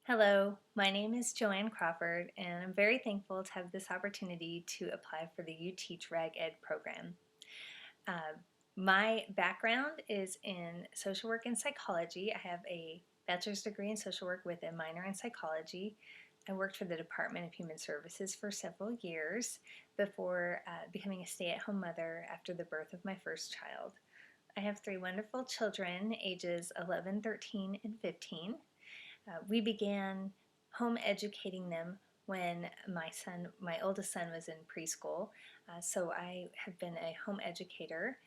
Hello, my name is Joanne Crawford, and I'm very thankful to have this opportunity to apply for the UTeach Reg Ed program. Uh, my background is in social work and psychology. I have a bachelor's degree in social work with a minor in psychology. I worked for the Department of Human Services for several years before becoming a stay-at-home mother after the birth of my first child. I have three wonderful children, ages 11, 13, and 15. We began home educating them when my oldest son was in preschool, so I have been a home educator.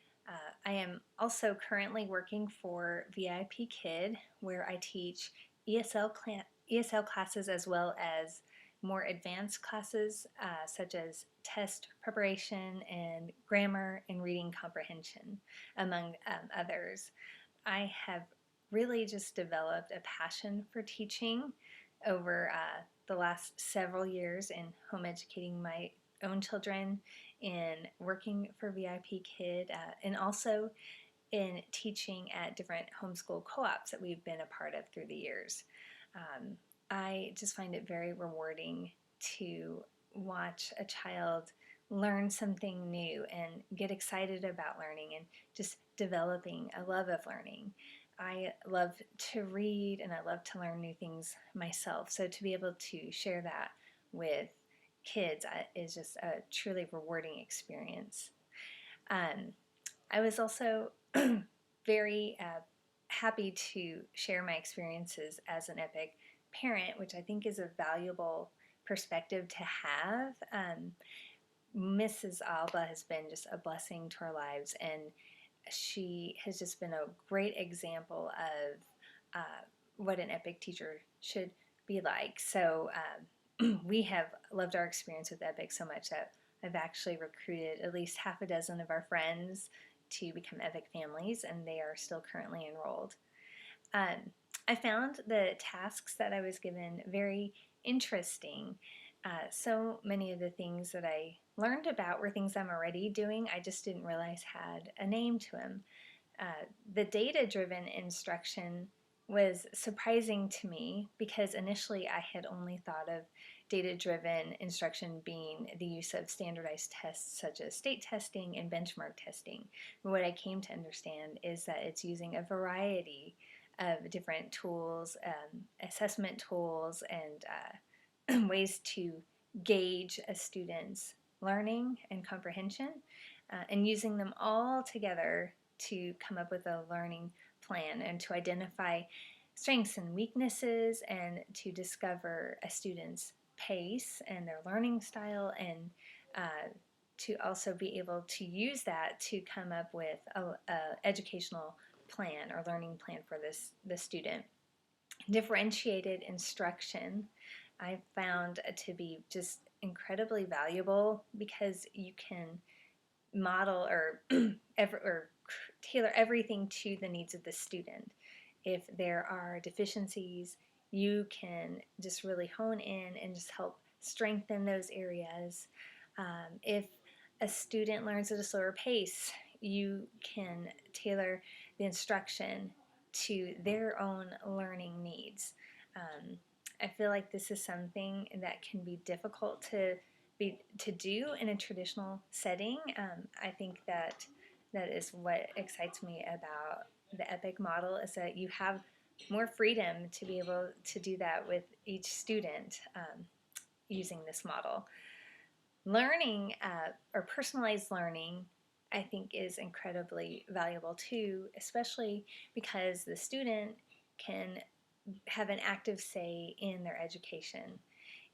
I am also currently working for VIP Kid, where I teach ESL classes as well as more advanced classes such as test preparation and grammar and reading comprehension, among others. I have really just developed a passion for teaching over the last several years in home educating my own children, in working for VIP Kid, and also in teaching at different homeschool co-ops that we've been a part of through the years. Um, I just find it very rewarding to watch a child learn something new and get excited about learning and just developing a love of learning. I love to read and I love to learn new things myself. So to be able to share that with kids is just a truly rewarding experience. Um, I was also very happy to share my experiences as an EPIC parent, which I think is a valuable perspective to have. Mrs. Alba has been just a blessing to our lives, and she has just been a great example of what an EPIC teacher should be like. So we have loved our experience with EPIC so much that I've actually recruited at least half a dozen of our friends to become EPIC families, and they are still currently enrolled. I found the tasks that I was given very interesting. So many of the things that I learned about were things I'm already doing. I just didn't realize had a name to them. The data-driven instruction was surprising to me because initially I had only thought of data-driven instruction being the use of standardized tests such as state testing and benchmark testing. But what I came to understand is that it's using a variety of different tools, assessment tools, and ways to gauge a student's learning and comprehension, and using them all together to come up with a learning plan and to identify strengths and weaknesses and to discover a student's pace and their learning style, and to also be able to use that to come up with a educational plan or learning plan for the student. Differentiated instruction I found to be just incredibly valuable because you can model or tailor everything to the needs of the student. If there are deficiencies, you can just really hone in and just help strengthen those areas. If a student learns at a slower pace, you can tailor the instruction to their own learning needs. Um, I feel like this is something that can be difficult to do in a traditional setting. I think that is what excites me about the EPIC model, is that you have more freedom to be able to do that with each student using this model. Learning or personalized learning, I think, is incredibly valuable too, especially because the student can have an active say in their education.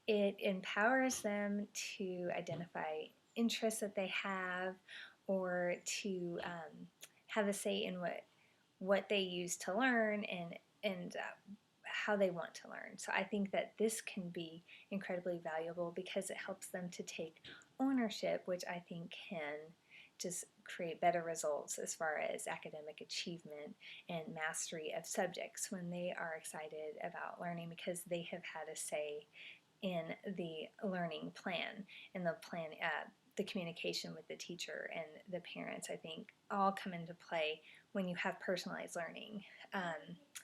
It empowers them to identify interests that they have, or to have a say in what they use to learn and how they want to learn. So I think that this can be incredibly valuable because it helps them to take ownership, which I think can just create better results as far as academic achievement and mastery of subjects when they are excited about learning because they have had a say in the learning plan and the communication with the teacher and the parents. I think all come into play when you have personalized learning.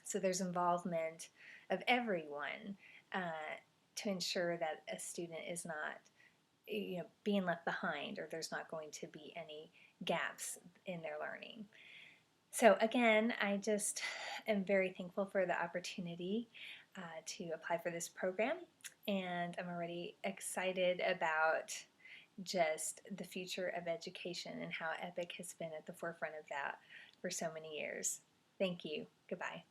So there's involvement of everyone, to ensure that a student is not being left behind, or there's not going to be any gaps in their learning. So again, I just am very thankful for the opportunity to apply for this program, and I'm already excited about just the future of education and how EPIC has been at the forefront of that for so many years. Thank you. Goodbye.